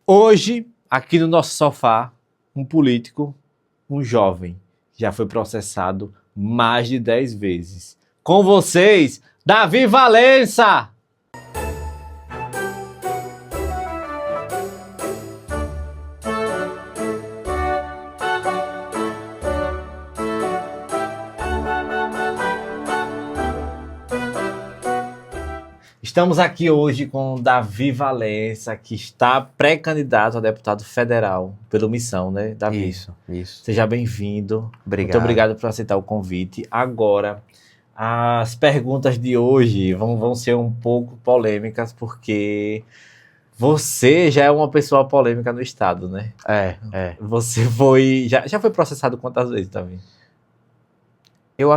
Hoje, aqui no nosso sofá, um político, um jovem, já foi processado mais de 10 vezes. Com vocês, Davi Valença! Estamos aqui hoje com Davi Valença, que está pré-candidato a deputado federal pelo Missão, né, Davi? Isso. Seja bem-vindo. Obrigado. Muito obrigado por aceitar o convite. Agora, as perguntas de hoje vão ser um pouco polêmicas, porque você já é uma pessoa polêmica no estado, né? Você já foi processado quantas vezes, Davi? Eu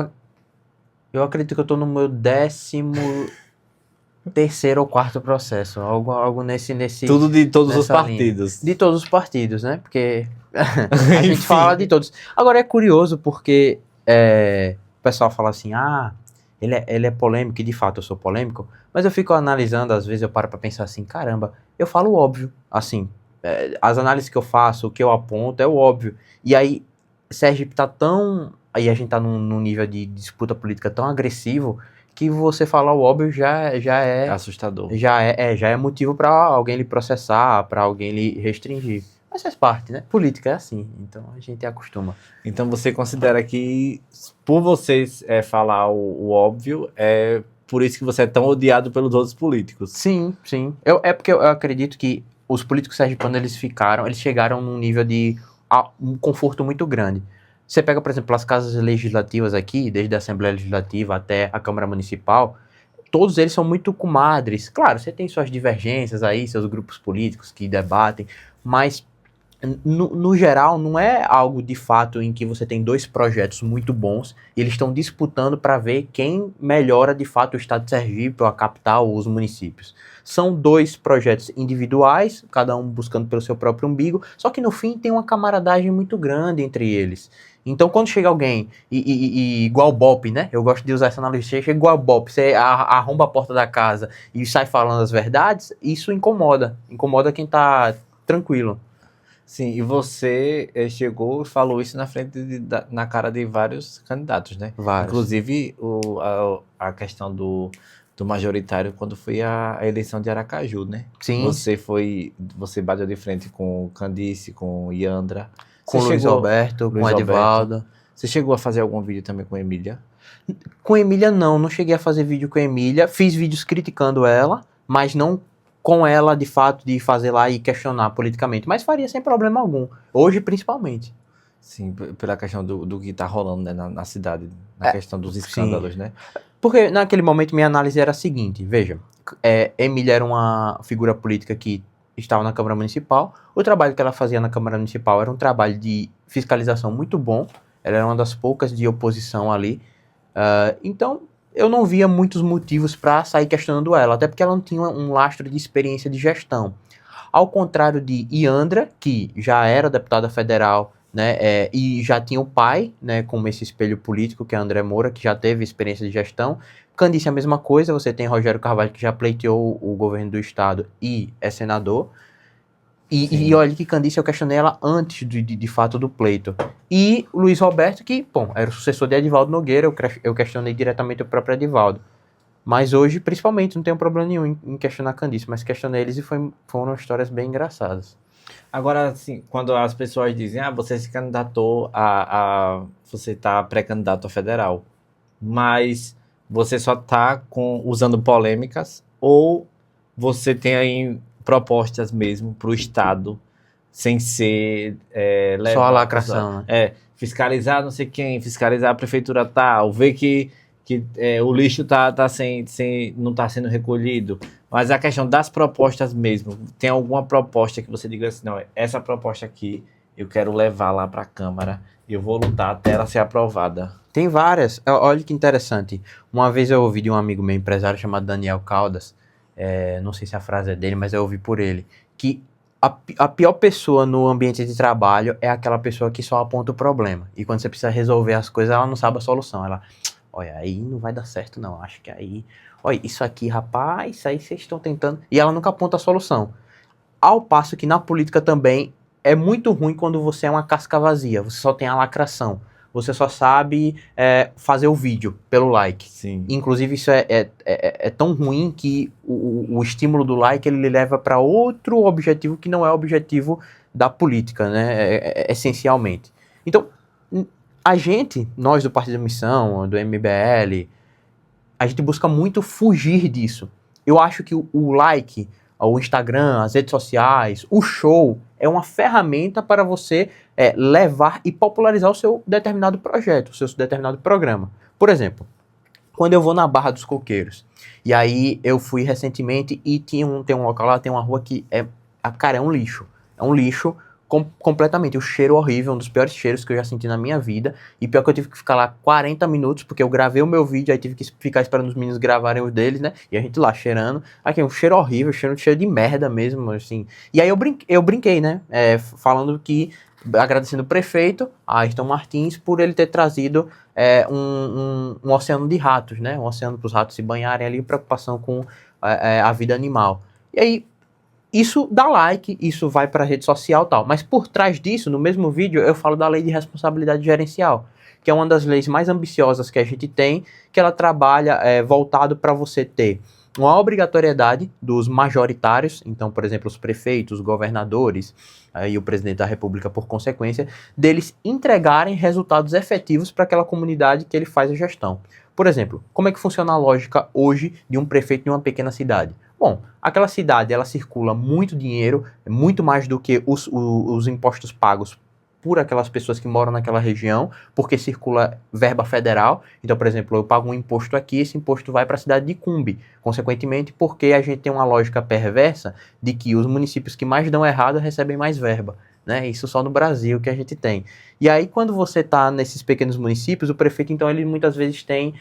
acredito que eu tô no meu 13º ou 4º processo, algo nesse Tudo de todos os nessa partidos. linha. De todos os partidos, né? Porque a gente fala de todos. Agora é curioso porque o pessoal fala assim, ele é polêmico, e de fato eu sou polêmico, mas eu fico analisando, às vezes eu paro pra pensar assim, caramba, eu falo o óbvio, assim, as análises que eu faço, o que eu aponto é o óbvio. E aí, Sergipe tá tão... Aí a gente tá num nível de disputa política tão agressivo que você falar o óbvio já é assustador. Já é motivo para alguém lhe processar, para alguém lhe restringir. Mas faz parte, né? Política é assim, então a gente acostuma. Então você considera que, por vocês falar o óbvio, é por isso que você é tão odiado pelos outros políticos? Sim. É porque eu acredito que os políticos sergipanos, eles chegaram num nível de um conforto muito grande. Você pega, por exemplo, as casas legislativas aqui, desde a Assembleia Legislativa até a Câmara Municipal, todos eles são muito comadres. Claro, você tem suas divergências aí, seus grupos políticos que debatem, mas no geral não é algo de fato em que você tem dois projetos muito bons e eles estão disputando para ver quem melhora de fato o estado de Sergipe, ou a capital, ou os municípios. São dois projetos individuais, cada um buscando pelo seu próprio umbigo, só que no fim tem uma camaradagem muito grande entre eles. Então, quando chega alguém, igual o Bop, né? Eu gosto de usar essa analogia, chega igual o Bop, você arromba a porta da casa e sai falando as verdades, isso incomoda quem tá tranquilo. Sim, e você chegou e falou isso na cara de vários candidatos, né? Vários. Inclusive a questão do majoritário quando foi a eleição de Aracaju, né? Sim. Você bateu de frente com o Candice, com o Iandra. Com o Luiz Roberto, com o Edivaldo. Você chegou a fazer algum vídeo também com a Emília? Com Emília não cheguei a fazer vídeo com a Emília. Fiz vídeos criticando ela, mas não com ela de fato de fazer lá e questionar politicamente. Mas faria sem problema algum. Hoje, principalmente. Sim, pela questão do que tá rolando, né, na cidade. Na questão dos escândalos, sim. Né? Porque naquele momento minha análise era a seguinte, veja, Emília era uma figura política que estava na Câmara Municipal, o trabalho que ela fazia na Câmara Municipal era um trabalho de fiscalização muito bom, ela era uma das poucas de oposição ali, então eu não via muitos motivos para sair questionando ela, até porque ela não tinha um lastro de experiência de gestão. Ao contrário de Iandra, que já era deputada federal, né, e já tinha o pai, né, como esse espelho político, que é André Moura, que já teve experiência de gestão. Candice é a mesma coisa, você tem Rogério Carvalho, que já pleiteou o governo do estado e é senador. E olha que Candice eu questionei ela antes de fato do pleito. E o Luiz Roberto, que, bom, era o sucessor de Edivaldo Nogueira, eu questionei diretamente o próprio Edivaldo. Mas hoje, principalmente, não tenho problema nenhum em questionar Candice, mas questionei eles e foram histórias bem engraçadas. Agora, assim, quando as pessoas dizem, você se candidatou você tá pré-candidato a federal, mas você só tá usando polêmicas, ou você tem aí propostas mesmo pro Estado, sem ser só a lacração, né? Fiscalizar não sei quem, fiscalizar a prefeitura tal, ver que o lixo não tá sendo recolhido. Mas a questão das propostas mesmo, tem alguma proposta que você diga assim, não, essa proposta aqui eu quero levar lá para a Câmara e eu vou lutar até ela ser aprovada? Tem várias. Olha que interessante. Uma vez eu ouvi de um amigo meu, empresário, chamado Daniel Caldas, não sei se a frase é dele, mas eu ouvi por ele, que a pior pessoa no ambiente de trabalho é aquela pessoa que só aponta o problema. E quando você precisa resolver as coisas, ela não sabe a solução. Ela, olha, aí não vai dar certo não, acho que aí... Olha, isso aqui, rapaz, isso aí vocês estão tentando... E ela nunca aponta a solução. Ao passo que na política também é muito ruim quando você é uma casca vazia, você só tem a lacração, você só sabe fazer o vídeo pelo like. Sim. Inclusive isso é tão ruim que o estímulo do like ele leva para outro objetivo que não é o objetivo da política, né, essencialmente. Então, nós do Partido da Missão, do MBL, a gente busca muito fugir disso. Eu acho que o like, o Instagram, as redes sociais, o show, é uma ferramenta para você levar e popularizar o seu determinado projeto, o seu determinado programa. Por exemplo, quando eu vou na Barra dos Coqueiros, e aí eu fui recentemente e tem um local lá, tem uma rua que cara, é um lixo. É um lixo completamente. O cheiro horrível, um dos piores cheiros que eu já senti na minha vida. E pior que eu tive que ficar lá 40 minutos, porque eu gravei o meu vídeo, aí tive que ficar esperando os meninos gravarem os deles, né? E a gente lá cheirando. Aqui, um cheiro horrível, cheiro de merda mesmo, assim. E aí eu brinquei, né? Falando que, agradecendo o prefeito, Ayrton Martins, por ele ter trazido um oceano de ratos, né? Um oceano para os ratos se banharem ali, preocupação com a vida animal. E aí, isso dá like, isso vai para a rede social e tal. Mas por trás disso, no mesmo vídeo, eu falo da lei de responsabilidade gerencial, que é uma das leis mais ambiciosas que a gente tem, que ela trabalha voltado para você ter uma obrigatoriedade dos majoritários, então, por exemplo, os prefeitos, os governadores e o presidente da República, por consequência, deles entregarem resultados efetivos para aquela comunidade que ele faz a gestão. Por exemplo, como é que funciona a lógica hoje de um prefeito de uma pequena cidade? Bom, aquela cidade, ela circula muito dinheiro, muito mais do que os impostos pagos por aquelas pessoas que moram naquela região, porque circula verba federal. Então, por exemplo, eu pago um imposto aqui, esse imposto vai para a cidade de Cumbe. Consequentemente, porque a gente tem uma lógica perversa de que os municípios que mais dão errado recebem mais verba. Né? Isso só no Brasil que a gente tem. E aí, quando você está nesses pequenos municípios, o prefeito, então, ele muitas vezes tem,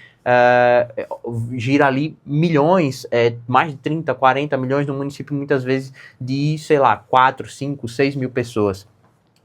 gira ali milhões, mais de 30, 40 milhões no município, muitas vezes de, sei lá, 4, 5, 6 mil pessoas.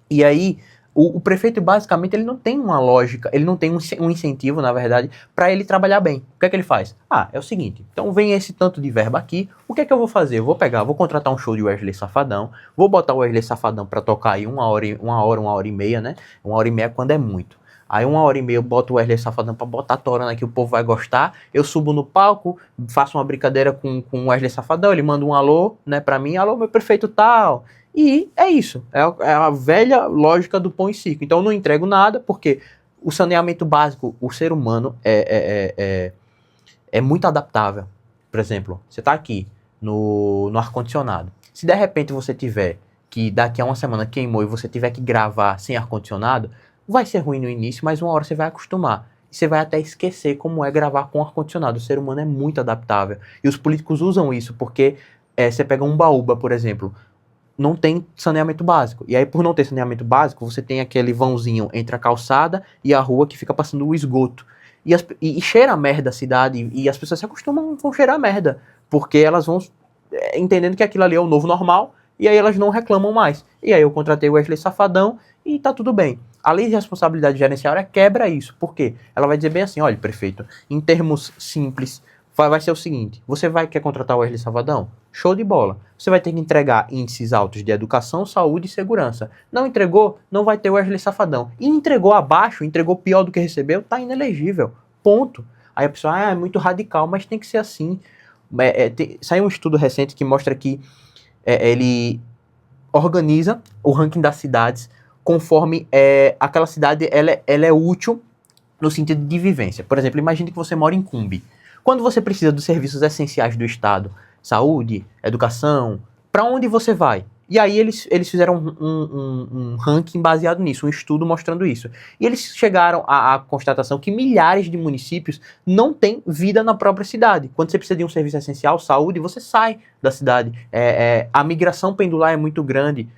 E aí, o prefeito, basicamente, ele não tem uma lógica, ele não tem um incentivo, na verdade, para ele trabalhar bem. O que é que ele faz? É o seguinte, então vem esse tanto de verba aqui, o que é que eu vou fazer? Eu vou contratar um show de Wesley Safadão, vou botar o Wesley Safadão para tocar aí uma hora e meia, né? 1h30 quando é muito. Aí 1h30 eu boto o Wesley Safadão pra botar torando aqui, o povo vai gostar. Eu subo no palco, faço uma brincadeira com o Wesley Safadão, ele manda um alô, né, pra mim, alô, meu prefeito tal. E é isso, é a velha lógica do pão e circo. Então eu não entrego nada, porque o saneamento básico, o ser humano é muito adaptável. Por exemplo, você tá aqui no ar-condicionado. Se de repente você tiver que daqui a uma semana queimou e você tiver que gravar sem ar-condicionado, vai ser ruim no início, mas uma hora você vai acostumar. E você vai até esquecer como é gravar com ar-condicionado. O ser humano é muito adaptável. E os políticos usam isso, porque você pega um Baúba, por exemplo, não tem saneamento básico. E aí, por não ter saneamento básico, você tem aquele vãozinho entre a calçada e a rua que fica passando o esgoto. E cheira a merda a cidade, e as pessoas se acostumam com cheirar a merda, porque elas vão entendendo que aquilo ali é o novo normal, e aí elas não reclamam mais. E aí eu contratei o Wesley Safadão e tá tudo bem. A lei de responsabilidade gerencial quebra isso. Por quê? Ela vai dizer bem assim, olha, prefeito, em termos simples, vai ser o seguinte, você quer contratar o Wesley Safadão? Show de bola. Você vai ter que entregar índices altos de educação, saúde e segurança. Não entregou, não vai ter o Wesley Safadão. E entregou abaixo, entregou pior do que recebeu, tá inelegível. Ponto. Aí a pessoa, é muito radical, mas tem que ser assim. Saiu um estudo recente que mostra que ele organiza o ranking das cidades conforme aquela cidade ela é útil no sentido de vivência. Por exemplo, imagine que você mora em Cumbe. Quando você precisa dos serviços essenciais do Estado, saúde, educação, para onde você vai? E aí eles fizeram um ranking baseado nisso, um estudo mostrando isso. E eles chegaram à constatação que milhares de municípios não têm vida na própria cidade. Quando você precisa de um serviço essencial, saúde, você sai da cidade. A migração pendular é muito grande.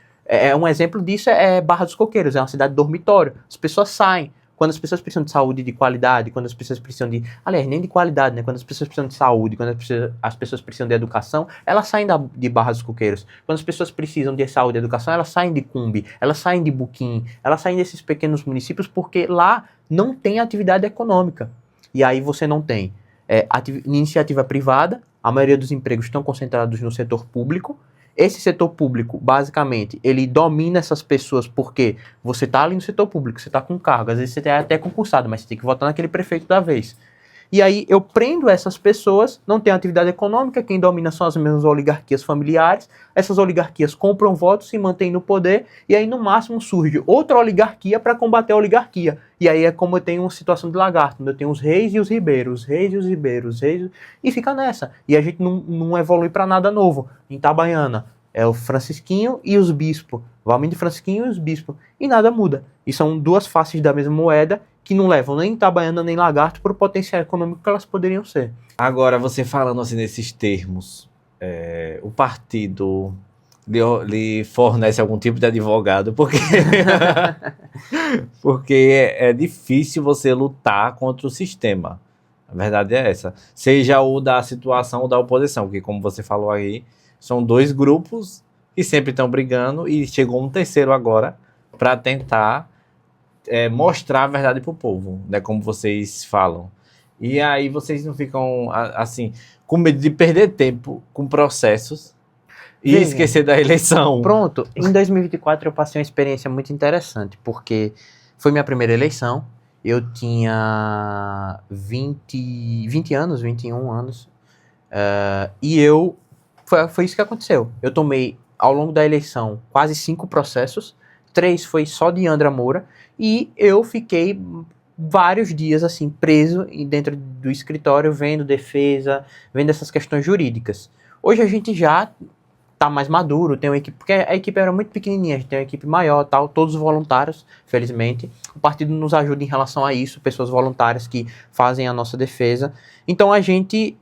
Um exemplo disso é Barra dos Coqueiros, é uma cidade dormitório. As pessoas saem. Quando as pessoas precisam de saúde de qualidade, quando as pessoas precisam de... Aliás, nem de qualidade, né? Quando as pessoas precisam de saúde, quando as pessoas precisam de educação, elas saem de Barra dos Coqueiros. Quando as pessoas precisam de saúde e educação, elas saem de Cumbe, elas saem de Buquim, elas saem desses pequenos municípios porque lá não tem atividade econômica. E aí você não tem iniciativa privada, a maioria dos empregos estão concentrados no setor público, Esse setor público, basicamente, ele domina essas pessoas porque você tá ali no setor público, você tá com cargo, às vezes você é até concursado, mas você tem que votar naquele prefeito da vez. E aí eu prendo essas pessoas, não tem atividade econômica, quem domina são as mesmas oligarquias familiares, essas oligarquias compram votos, se mantêm no poder, e aí no máximo surge outra oligarquia para combater a oligarquia. E aí é como eu tenho uma situação de lagarto, onde eu tenho os reis e os ribeiros, os reis e os ribeiros, os reis, e fica nessa. E a gente não evolui para nada novo. Em Itabaiana é o Francisquinho e os bispos, Valmir Francisquinho e os bispos, e nada muda. E são duas faces da mesma moeda, que não levam nem Itabaiana nem Lagarto para o potencial econômico que elas poderiam ser. Agora, você falando assim nesses termos, o partido lhe fornece algum tipo de advogado, porque, porque é difícil você lutar contra o sistema. A verdade é essa. Seja o da situação ou da oposição, que como você falou aí, são dois grupos que sempre estão brigando e chegou um terceiro agora para tentar mostrar a verdade pro povo, né? Como vocês falam. E aí vocês não ficam, assim, com medo de perder tempo com processos e esquecer da eleição. Pronto. Em 2024 eu passei uma experiência muito interessante, porque foi minha primeira eleição. Eu tinha 20 anos, 21 anos. E foi isso que aconteceu. Eu tomei, ao longo da eleição, quase 5 processos. 3 foi só de Andra Moura. E eu fiquei vários dias assim preso dentro do escritório, vendo defesa, vendo essas questões jurídicas. Hoje a gente já tá mais maduro, tem uma equipe, porque a equipe era muito pequenininha, a gente tem uma equipe maior, tal, todos voluntários, felizmente. O partido nos ajuda em relação a isso, pessoas voluntárias que fazem a nossa defesa. Então a gente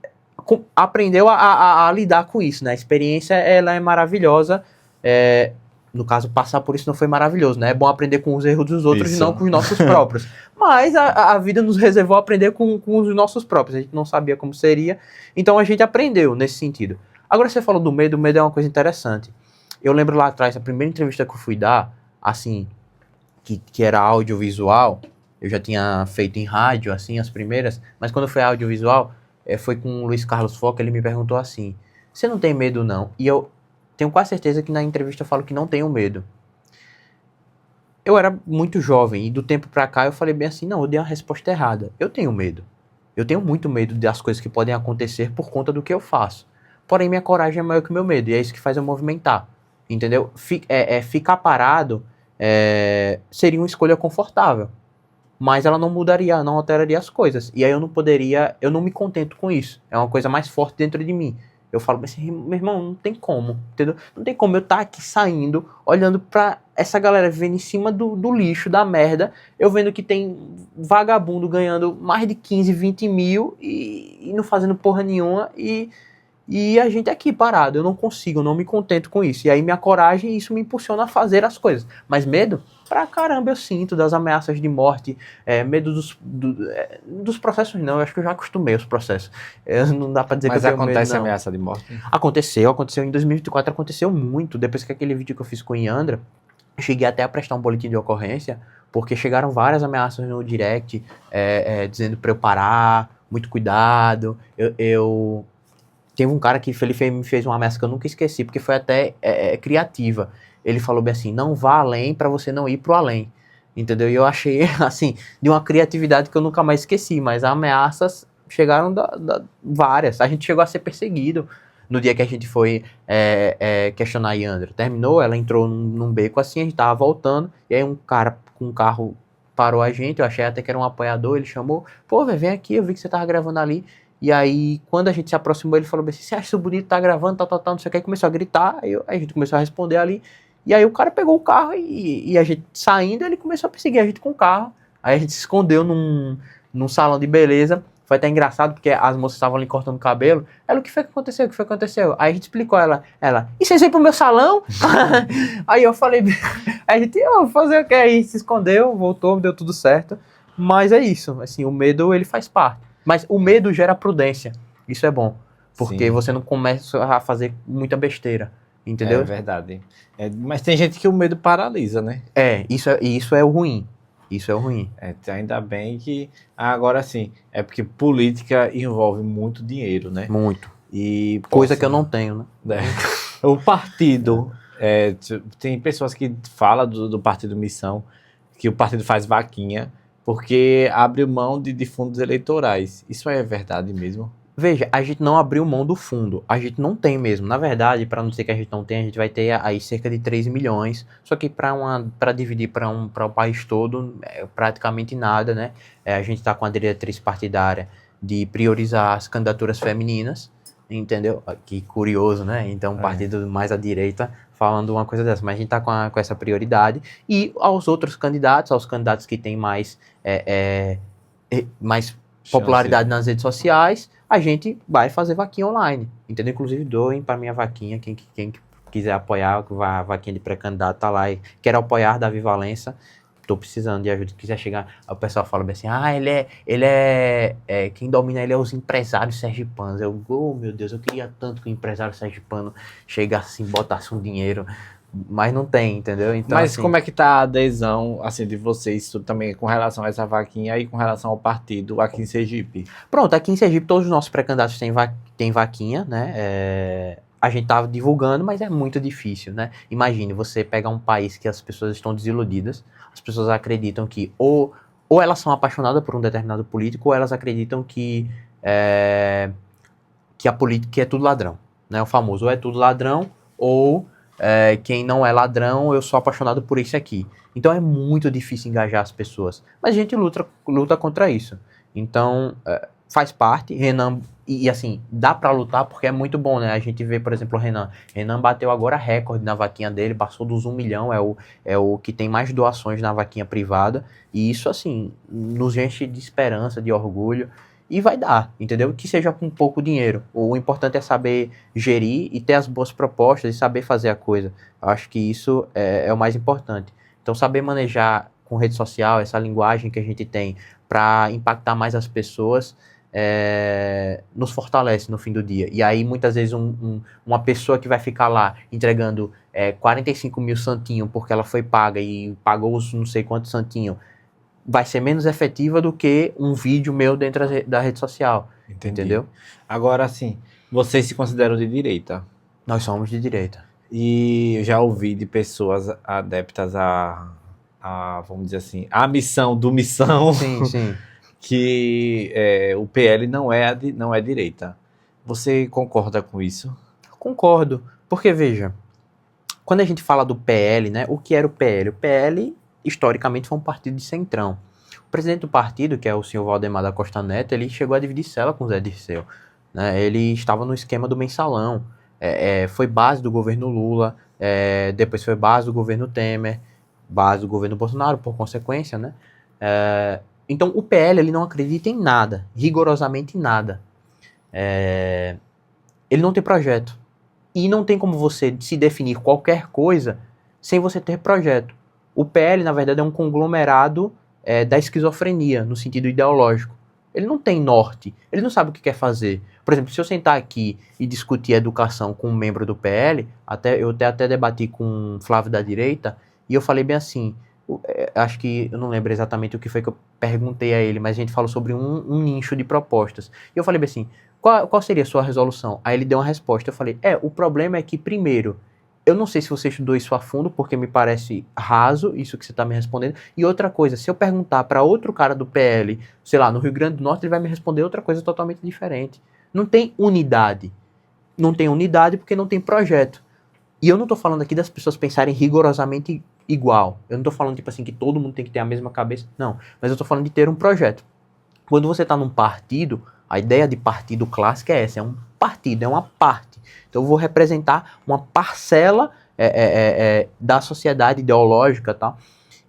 aprendeu a lidar com isso, né? A experiência ela é maravilhosa. No caso, passar por isso não foi maravilhoso, né? É bom aprender com os erros dos outros e não com os nossos próprios. Mas a vida nos reservou a aprender com os nossos próprios. A gente não sabia como seria, então a gente aprendeu nesse sentido. Agora você falou do medo, o medo é uma coisa interessante. Eu lembro lá atrás, a primeira entrevista que eu fui dar, assim, que era audiovisual, eu já tinha feito em rádio, assim, as primeiras, mas quando foi audiovisual, foi com o Luiz Carlos Foca, ele me perguntou assim, você não tem medo não? E eu tenho quase certeza que na entrevista eu falo que não tenho medo. Eu era muito jovem e do tempo pra cá eu falei bem assim, não, eu dei uma resposta errada. Eu tenho medo. Eu tenho muito medo das coisas que podem acontecer por conta do que eu faço. Porém, minha coragem é maior que o meu medo e é isso que faz eu movimentar. Entendeu? Ficar parado seria uma escolha confortável. Mas ela não mudaria, não alteraria as coisas. E aí eu não me contento com isso. É uma coisa mais forte dentro de mim. Eu falo assim, meu irmão, não tem como, entendeu? Não tem como eu estar aqui saindo, olhando pra essa galera vivendo em cima do lixo, da merda, eu vendo que tem vagabundo ganhando mais de 15, 20 mil e não fazendo porra nenhuma e a gente aqui parado, eu não consigo, eu não me contento com isso. E aí minha coragem, isso me impulsiona a fazer as coisas. Mas medo? Pra caramba eu sinto das ameaças de morte, medo dos processos não, eu acho que eu já acostumei aos processos. Não dá pra dizer Mas que eu tenho medo, acontece não. ameaça de morte? Aconteceu em 2024, aconteceu muito. Depois que aquele vídeo que eu fiz com o Iandra, eu cheguei até a prestar um boletim de ocorrência, porque chegaram várias ameaças no direct, dizendo pra eu parar, muito cuidado. Teve um cara que me fez uma ameaça que eu nunca esqueci, porque foi até criativa. Ele falou bem assim, não vá além pra você não ir pro além. Entendeu? E eu achei, assim, de uma criatividade que eu nunca mais esqueci, mas ameaças chegaram várias. A gente chegou a ser perseguido no dia que a gente foi questionar a Yandra. Terminou, ela entrou num beco assim, a gente tava voltando, e aí um cara com um carro parou a gente, eu achei até que era um apoiador, ele chamou, pô, véio, vem aqui, eu vi que você tava gravando ali. E aí, quando a gente se aproximou, ele falou assim, você acha isso bonito, tá gravando, tal, não sei o que, e começou a gritar, aí a gente começou a responder ali, e aí o cara pegou o carro e a gente saindo, ele começou a perseguir a gente com o carro, aí a gente se escondeu num salão de beleza, foi até engraçado, porque as moças estavam ali cortando o cabelo, ela, o que foi que aconteceu, Aí a gente explicou, ela, e vocês vêm pro meu salão? Aí eu falei, a gente, vou fazer o que, aí a gente se escondeu, voltou, deu tudo certo, mas é isso, assim, o medo, ele faz parte. Mas o medo gera prudência. Isso é bom. Porque Sim. Você não começa a fazer muita besteira. Entendeu? É verdade. Mas tem gente que o medo paralisa, né? Isso é o ruim. Isso é o ruim. Ainda bem que... Agora sim, é porque política envolve muito dinheiro, né? Muito. E coisa que eu não tenho, né? O partido, tem pessoas que falam do Partido Missão, que o partido faz vaquinha, porque abre mão de fundos eleitorais. Isso é verdade mesmo? Veja, a gente não abriu mão do fundo, a gente não tem mesmo. Na verdade, para não dizer que a gente não tem, a gente vai ter aí cerca de 3 milhões, só que para dividir para o país todo, é praticamente nada, né? A gente está com a diretriz partidária de priorizar as candidaturas femininas, entendeu? Que curioso, né? Então, um partido mais à direita falando uma coisa dessa, mas a gente está com essa prioridade. E aos outros candidatos, aos candidatos que têm mais popularidade nas redes sociais, a gente vai fazer vaquinha online, entendeu? Inclusive doem para minha vaquinha, quem quiser apoiar, a vaquinha de pré-candidato tá lá, e quero apoiar Davi Valença, tô precisando de ajuda, quiser chegar, o pessoal fala bem assim, quem domina ele é os empresários sergipanos. Oh meu Deus, eu queria tanto que o empresário sergipano chegasse assim, botasse um dinheiro, mas não tem, entendeu? Então, mas assim, como é que tá a adesão, assim, de vocês também com relação a essa vaquinha e com relação ao partido aqui em Sergipe? Pronto, aqui em Sergipe todos os nossos pré-candidatos têm vaquinha, né? A gente tava divulgando, mas é muito difícil, né? Imagine, você pegar um país que as pessoas estão desiludidas, as pessoas acreditam que ou elas são apaixonadas por um determinado político, ou elas acreditam que a política é tudo ladrão, né? O famoso, ou é tudo ladrão, ou quem não é ladrão, eu sou apaixonado por isso aqui. Então é muito difícil engajar as pessoas. Mas a gente luta contra isso. Então, faz parte, Renan, e assim, dá pra lutar porque é muito bom, né? A gente vê, por exemplo, o Renan. Renan bateu agora recorde na vaquinha dele, passou dos 1 milhão, é o que tem mais doações na vaquinha privada. E isso, assim, nos enche de esperança, de orgulho. E vai dar, entendeu? Que seja com pouco dinheiro. O importante é saber gerir e ter as boas propostas e saber fazer a coisa. Eu acho que isso é o mais importante. Então, saber manejar com rede social, essa linguagem que a gente tem para impactar mais as pessoas, nos fortalece no fim do dia. E aí, muitas vezes, uma pessoa que vai ficar lá entregando 45 mil santinhos porque ela foi paga e pagou os não sei quantos santinhos, vai ser menos efetiva do que um vídeo meu dentro da rede social. Entendi. Entendeu? Agora, assim, vocês se consideram de direita? Nós somos de direita. E eu já ouvi de pessoas adeptas vamos dizer assim, a missão do missão, Sim, sim. que o PL não é direita. Você concorda com isso? Concordo. Porque, veja, quando a gente fala do PL, né, o que era o PL? O PL, historicamente, foi um partido de centrão. O presidente do partido, que é o senhor Valdemar da Costa Neto, ele chegou a dividir cela com o Zé Dirceu. Né? Ele estava no esquema do mensalão. Foi base do governo Lula, depois foi base do governo Temer, base do governo Bolsonaro, por consequência, né? Então, o PL, ele não acredita em nada, rigorosamente em nada. Ele não tem projeto. E não tem como você se definir qualquer coisa sem você ter projeto. O PL, na verdade, é um conglomerado da esquizofrenia, no sentido ideológico. Ele não tem norte, ele não sabe o que quer fazer. Por exemplo, se eu sentar aqui e discutir educação com um membro do PL, eu até debati com um Flávio da direita, e eu falei bem assim, acho que, eu não lembro exatamente o que foi que eu perguntei a ele, mas a gente falou sobre um nicho de propostas. E eu falei bem assim, qual seria a sua resolução? Aí ele deu uma resposta, eu falei, o problema é que, primeiro, eu não sei se você estudou isso a fundo, porque me parece raso isso que você está me respondendo. E outra coisa, se eu perguntar para outro cara do PL, sei lá, no Rio Grande do Norte, ele vai me responder outra coisa totalmente diferente. Não tem unidade. Não tem unidade porque não tem projeto. E eu não estou falando aqui das pessoas pensarem rigorosamente igual. Eu não estou falando, tipo assim, que todo mundo tem que ter a mesma cabeça. Não. Mas eu estou falando de ter um projeto. Quando você está num partido, a ideia de partido clássica é essa. É um partido, é uma parte. Então eu vou representar uma parcela da sociedade ideológica e tal.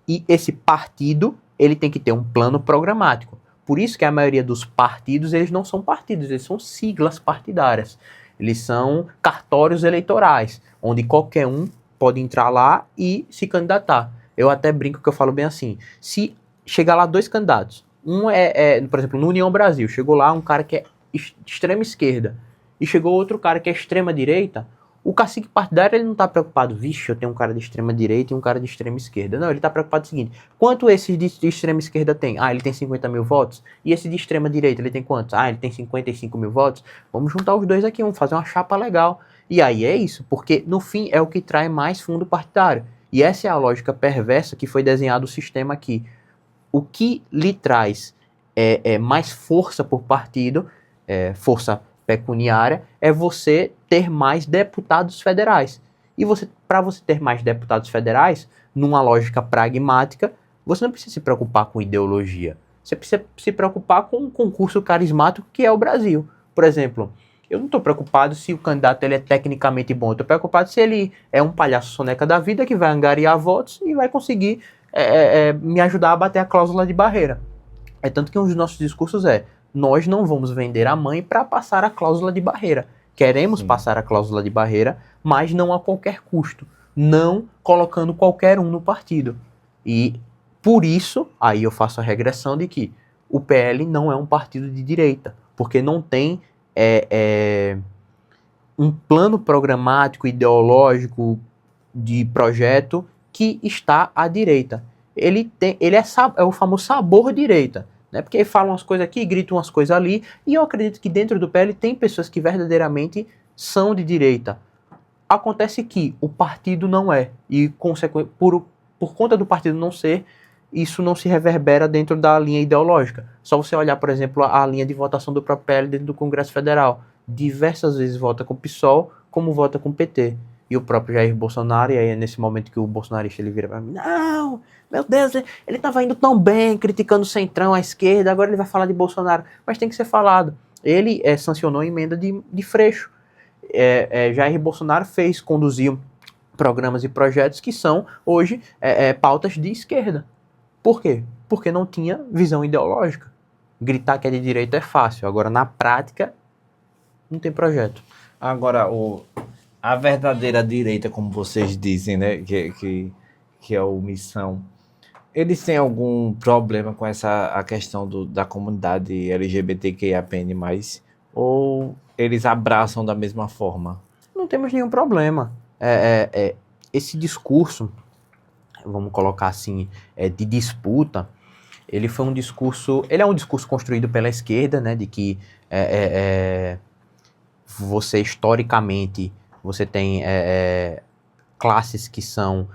E esse partido, ele tem que ter um plano programático. Por isso que a maioria dos partidos, eles não são partidos, eles são siglas partidárias. Eles são cartórios eleitorais, onde qualquer um pode entrar lá e se candidatar. Eu até brinco que eu falo bem assim, se chegar lá 2 candidatos, um por exemplo, no União Brasil, chegou lá um cara que é extrema esquerda, e chegou outro cara que é extrema direita, o cacique partidário ele não está preocupado, vixe, eu tenho um cara de extrema direita e um cara de extrema esquerda. Não, ele está preocupado com o seguinte, quanto esse de extrema esquerda tem? Ele tem 50 mil votos. E esse de extrema direita, ele tem quantos? Ele tem 55 mil votos. Vamos juntar os dois aqui, vamos fazer uma chapa legal. E aí é isso, porque no fim é o que traz mais fundo partidário. E essa é a lógica perversa que foi desenhado o sistema aqui. O que lhe traz mais força por partido, força pecuniária, é você ter mais deputados federais. E para você ter mais deputados federais, numa lógica pragmática, você não precisa se preocupar com ideologia. Você precisa se preocupar com um concurso carismático que é o Brasil. Por exemplo, eu não estou preocupado se o candidato ele é tecnicamente bom. Eu estou preocupado se ele é um palhaço soneca da vida que vai angariar votos e vai conseguir me ajudar a bater a cláusula de barreira. É tanto que um dos nossos discursos nós não vamos vender a mãe para passar a cláusula de barreira. Queremos passar a cláusula de barreira, mas não a qualquer custo. Não colocando qualquer um no partido. E por isso, aí eu faço a regressão de que o PL não é um partido de direita, porque não tem um plano programático, ideológico, de projeto que está à direita. Ele é o famoso sabor direita, né? Porque falam umas coisas aqui, gritam umas coisas ali, e eu acredito que dentro do PL tem pessoas que verdadeiramente são de direita. Acontece que o partido não é, e por conta do partido não ser, isso não se reverbera dentro da linha ideológica. Só você olhar, por exemplo, a linha de votação do próprio PL dentro do Congresso Federal. Diversas vezes vota com o PSOL, como vota com o PT. E o próprio Jair Bolsonaro, e aí é nesse momento que o bolsonarista ele vira pra mim, não, meu Deus, ele estava indo tão bem, criticando o centrão, a esquerda, agora ele vai falar de Bolsonaro. Mas tem que ser falado. Ele sancionou a emenda de Freixo. Jair Bolsonaro conduziu programas e projetos que são hoje pautas de esquerda. Por quê? Porque não tinha visão ideológica. Gritar que é de direita é fácil, agora na prática não tem projeto. Agora, a verdadeira direita, como vocês dizem, né, que é o Missão, eles têm algum problema com a questão da comunidade LGBTQIAPN+, ou eles abraçam da mesma forma? Não temos nenhum problema. Esse discurso, vamos colocar assim, de disputa, ele é um discurso construído pela esquerda, né, de que você historicamente você tem classes que são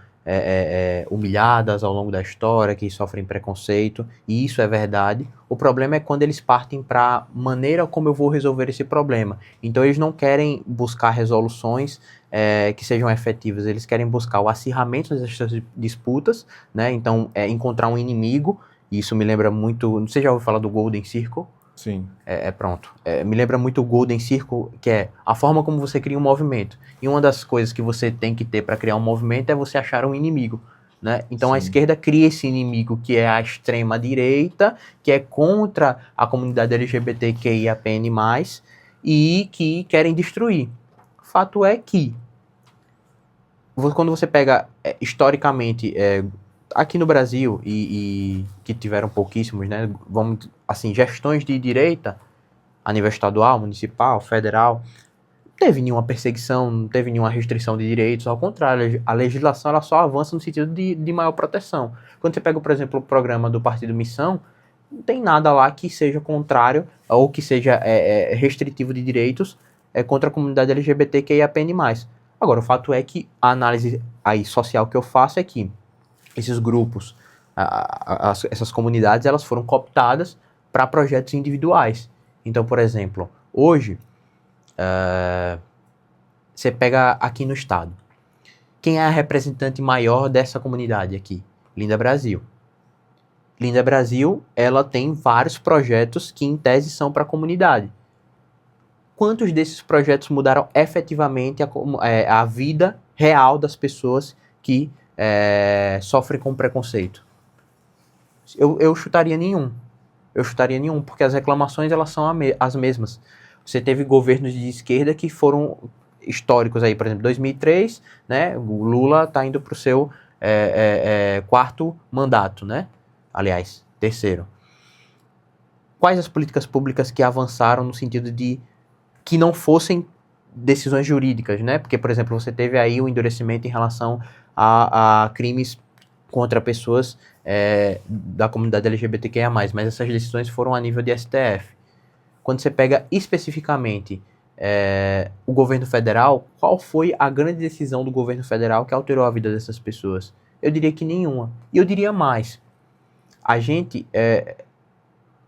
humilhadas ao longo da história, que sofrem preconceito, e isso é verdade. O problema é quando eles partem para a maneira como eu vou resolver esse problema. Então eles não querem buscar resoluções que sejam efetivas, eles querem buscar o acirramento dessas disputas, né? Então encontrar um inimigo, e isso me lembra muito, não sei se já ouviu falar do Golden Circle? Sim. Pronto. Me lembra muito o Golden Circle, que é a forma como você cria um movimento. E uma das coisas que você tem que ter para criar um movimento é você achar um inimigo, né? Então a esquerda cria esse inimigo que é a extrema direita, que é contra a comunidade LGBTQIAPN+, e que querem destruir. Fato é que, quando você pega historicamente aqui no Brasil, e que tiveram pouquíssimos, né? Vamos, assim, gestões de direita a nível estadual, municipal, federal, não teve nenhuma perseguição, não teve nenhuma restrição de direitos, ao contrário, a legislação ela só avança no sentido de maior proteção. Quando você pega, por exemplo, o programa do Partido Missão, não tem nada lá que seja contrário ou que seja restritivo de direitos contra a comunidade LGBTQIAPN+. Agora, o fato é que a análise aí social que eu faço é que esses grupos, essas comunidades, elas foram cooptadas para projetos individuais. Então, por exemplo, hoje, você pega aqui no estado. Quem é a representante maior dessa comunidade aqui? Linda Brasil. Linda Brasil, ela tem vários projetos que, em tese, são para a comunidade. Quantos desses projetos mudaram efetivamente a vida real das pessoas que sofrem com preconceito? Eu chutaria nenhum. Porque as reclamações elas são as mesmas. Você teve governos de esquerda que foram históricos aí, por exemplo, 2003, né? O Lula está indo para o seu quarto mandato, né? Aliás, terceiro. Quais as políticas públicas que avançaram no sentido de que não fossem decisões jurídicas, né? Porque, por exemplo, você teve aí o endurecimento em relação a crimes contra pessoas da comunidade LGBTQIA+, mas essas decisões foram a nível de STF. Quando você pega especificamente o governo federal, qual foi a grande decisão do governo federal que alterou a vida dessas pessoas? Eu diria que nenhuma. E eu diria mais. A gente,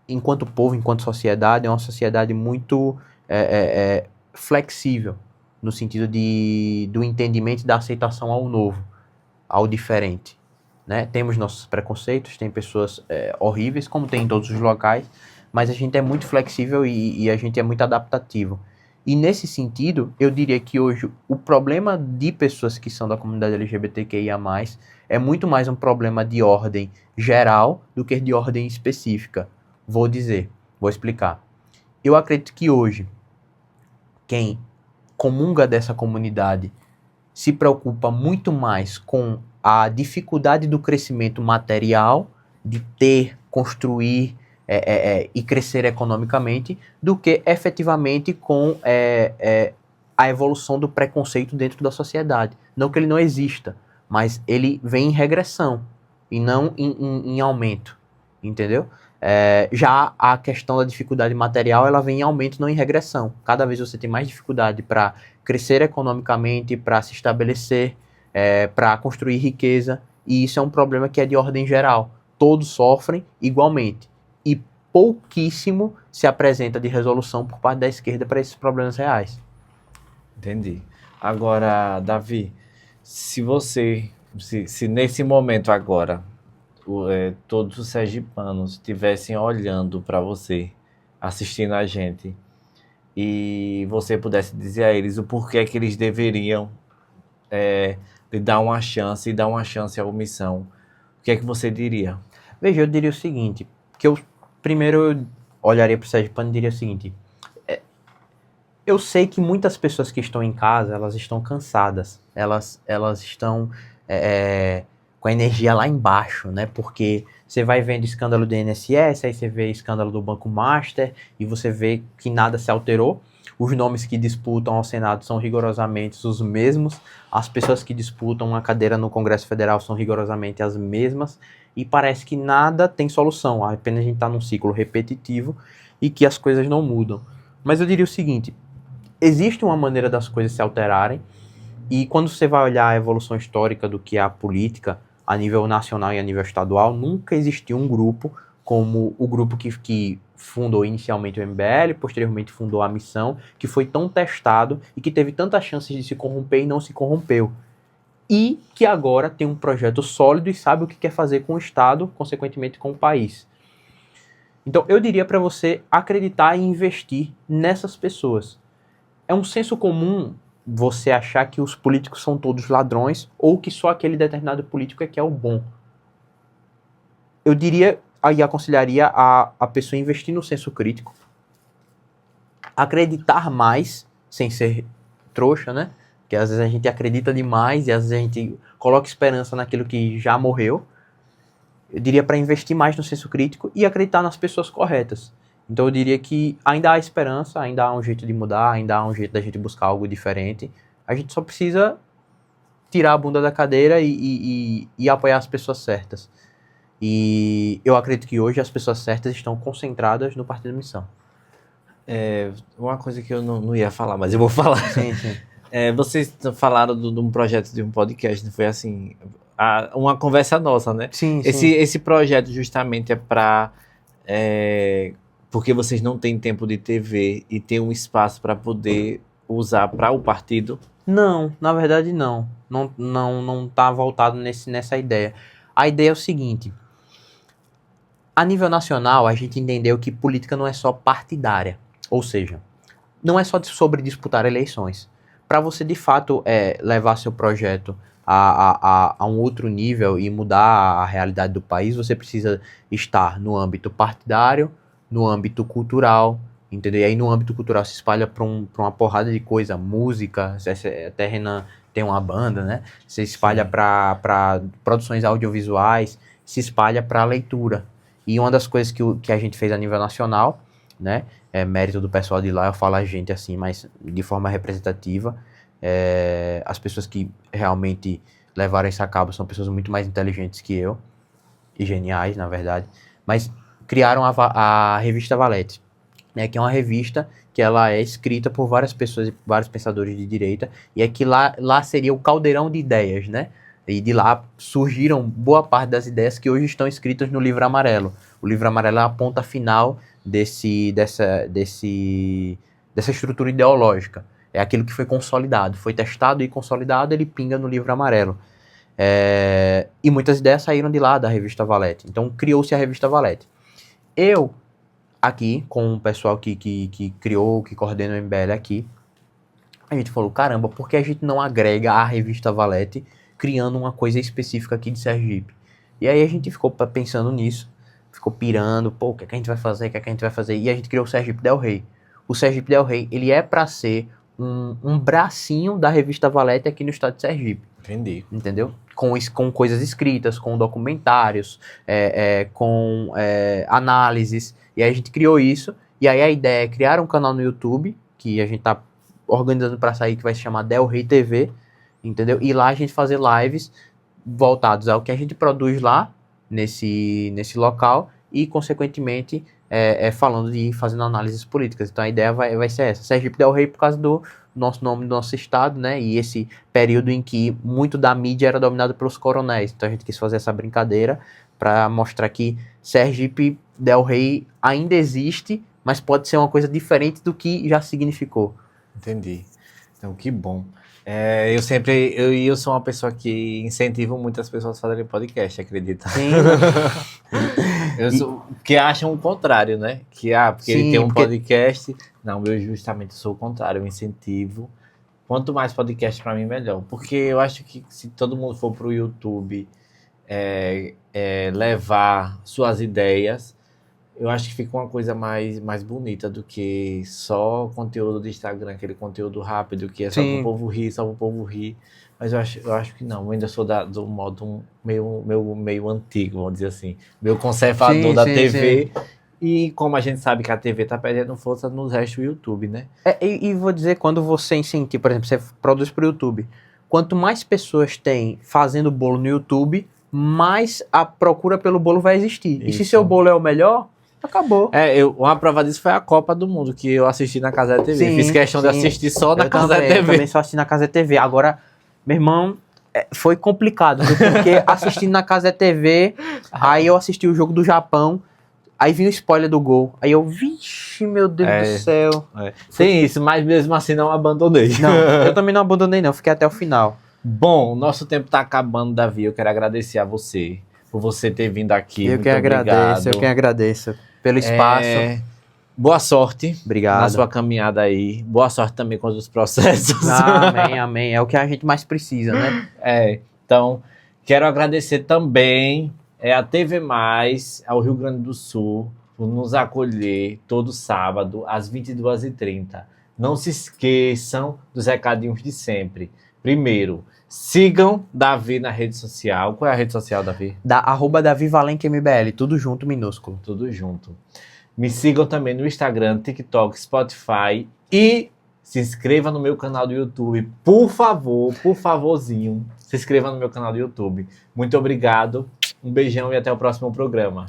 enquanto povo, enquanto sociedade, é uma sociedade muito flexível, no sentido do entendimento e da aceitação ao novo, ao diferente. Né? Temos nossos preconceitos, tem pessoas horríveis, como tem em todos os locais, mas a gente é muito flexível e a gente é muito adaptativo. E nesse sentido, eu diria que hoje o problema de pessoas que são da comunidade LGBTQIA+, é muito mais um problema de ordem geral do que de ordem específica. Vou explicar. Eu acredito que hoje, quem comunga dessa comunidade se preocupa muito mais com a dificuldade do crescimento material, de ter, construir e crescer economicamente, do que efetivamente com a evolução do preconceito dentro da sociedade. Não que ele não exista, mas ele vem em regressão e não em aumento, entendeu? Já a questão da dificuldade material, ela vem em aumento, não em regressão. Cada vez você tem mais dificuldade para crescer economicamente, para se estabelecer, para construir riqueza, e isso é um problema que é de ordem geral. Todos sofrem igualmente, e pouquíssimo se apresenta de resolução por parte da esquerda para esses problemas reais. Entendi. Agora, Davi, se nesse momento agora, todos os sergipanos estivessem olhando para você, assistindo a gente, e você pudesse dizer a eles o porquê que eles deveriam lhe dar uma chance e dar uma chance à omissão, o que é que você diria? Veja, eu diria o seguinte, que primeiro eu olharia para o sergipano e diria o seguinte, eu sei que muitas pessoas que estão em casa, elas estão cansadas, elas estão com a energia lá embaixo, né? Porque você vai vendo escândalo do INSS, aí você vê escândalo do Banco Master, e você vê que nada se alterou. Os nomes que disputam ao Senado são rigorosamente os mesmos, as pessoas que disputam uma cadeira no Congresso Federal são rigorosamente as mesmas, e parece que nada tem solução, apenas a gente está num ciclo repetitivo e que as coisas não mudam. Mas eu diria o seguinte, existe uma maneira das coisas se alterarem, e quando você vai olhar a evolução histórica do que é a política, a nível nacional e a nível estadual, nunca existiu um grupo como o grupo que fundou inicialmente o MBL, posteriormente fundou a Missão, que foi tão testado e que teve tantas chances de se corromper e não se corrompeu. E que agora tem um projeto sólido e sabe o que quer fazer com o Estado, consequentemente com o país. Então eu diria para você acreditar e investir nessas pessoas. É um senso comum você achar que os políticos são todos ladrões ou que só aquele determinado político é que é o bom. Eu diria e aconselharia a pessoa a investir no senso crítico, acreditar mais, sem ser trouxa, né? Porque às vezes a gente acredita demais e às vezes a gente coloca esperança naquilo que já morreu. Eu diria para investir mais no senso crítico e acreditar nas pessoas corretas. Então eu diria que ainda há esperança, ainda há um jeito de mudar, ainda há um jeito da gente buscar algo diferente. A gente só precisa tirar a bunda da cadeira e apoiar as pessoas certas. E eu acredito que hoje as pessoas certas estão concentradas no Partido Missão. Uma coisa que eu não ia falar, mas eu vou falar. Sim, sim. Vocês falaram de um projeto de um podcast, não foi assim? Uma conversa nossa, né? Sim, esse projeto justamente é para... porque vocês não têm tempo de TV e tem um espaço para poder usar para o partido? Não, na verdade não. Não está voltado nessa ideia. A ideia é o seguinte... A nível nacional, a gente entendeu que política não é só partidária. Ou seja, não é só sobre disputar eleições. Para você, de fato, levar seu projeto a um outro nível e mudar a realidade do país, você precisa estar no âmbito partidário, no âmbito cultural, entendeu? E aí no âmbito cultural se espalha para uma porrada de coisa, música, até Renan tem uma banda, né? Se espalha para produções audiovisuais, se espalha para leitura. E uma das coisas que a gente fez a nível nacional, né, mérito do pessoal de lá, eu falo a gente assim, mas de forma representativa, as pessoas que realmente levaram isso a cabo são pessoas muito mais inteligentes que eu, e geniais, na verdade, mas criaram a revista Valete, né, que é uma revista que ela é escrita por várias pessoas, vários pensadores de direita, e é que lá seria o caldeirão de ideias, né? E de lá surgiram boa parte das ideias que hoje estão escritas no Livro Amarelo. O Livro Amarelo é a ponta final dessa estrutura ideológica. É aquilo que foi consolidado, foi testado e consolidado, ele pinga no Livro Amarelo. E muitas ideias saíram de lá, da revista Valete. Então criou-se a revista Valete. Eu, aqui, com o pessoal que criou, que coordena o MBL aqui, a gente falou, caramba, por que a gente não agrega a revista Valete criando uma coisa específica aqui de Sergipe? E aí a gente ficou pensando nisso, ficou pirando, pô, o que é que a gente vai fazer, o que é que a gente vai fazer? E a gente criou o Sergipe Del Rey. O Sergipe Del Rey, ele é para ser um bracinho da revista Valete aqui no estado de Sergipe. Entendi. Entendeu? Com coisas escritas, com documentários, com análises. E aí a gente criou isso. E aí a ideia é criar um canal no YouTube, que a gente tá organizando para sair, que vai se chamar Del Rey TV. Entendeu? E lá a gente fazer lives voltados ao que a gente produz lá, nesse local. E, consequentemente, fazendo análises políticas. Então a ideia vai ser essa. Sergipe Del Rey por causa do nosso nome do nosso estado, né? E esse período em que muito da mídia era dominado pelos coronéis. Então a gente quis fazer essa brincadeira para mostrar que Sergipe Del Rey ainda existe, mas pode ser uma coisa diferente do que já significou. Entendi. Então, que bom. Eu sou uma pessoa que incentivo muitas pessoas a fazerem podcast, acredita? Sim. Que acham o contrário, né? Porque ele tem um podcast. Não, eu justamente sou o contrário, eu incentivo. Quanto mais podcast para mim, melhor. Porque eu acho que se todo mundo for pro YouTube levar suas ideias, eu acho que fica uma coisa mais bonita do que só conteúdo do Instagram, aquele conteúdo rápido que é só pro povo rir, só pro povo rir. Mas eu acho que não, eu ainda sou do modo meio antigo, vamos dizer assim. Meio conservador da TV. Sim. E como a gente sabe que a TV tá perdendo força no resto do YouTube, né? E vou dizer, quando você incentiva, por exemplo, você produz pro YouTube, quanto mais pessoas tem fazendo bolo no YouTube, mais a procura pelo bolo vai existir. Isso. E se seu bolo é o melhor, acabou. Uma prova disso foi a Copa do Mundo, que eu assisti na Casé TV. Sim, fiz questão de assistir só na Casé TV. Eu também só assisti na Casé TV. Agora, meu irmão, foi complicado, porque assistindo na Casé TV, aí eu assisti o jogo do Japão, aí vinha o spoiler do gol. Aí eu, vixe, meu Deus do céu. Tem isso, mas mesmo assim não abandonei. Não, eu também não abandonei não, fiquei até o final. Bom, nosso tempo tá acabando, Davi. Eu quero agradecer a você, por você ter vindo aqui. Eu que agradeço pelo espaço. Boa sorte. Obrigado. Na sua caminhada aí. Boa sorte também com os processos. Amém. É o que a gente mais precisa, né? Então, quero agradecer também a TV Mais, ao Rio Grande do Sul, por nos acolher todo sábado, às 22h30. Não se esqueçam dos recadinhos de sempre. Primeiro, sigam Davi na rede social. Qual é a rede social, Davi? @DaviValenteMBL, tudo junto, minúsculo. Tudo junto. Me sigam também no Instagram, TikTok, Spotify e se inscreva no meu canal do YouTube. Por favor, por favorzinho, se inscreva no meu canal do YouTube. Muito obrigado, um beijão e até o próximo programa.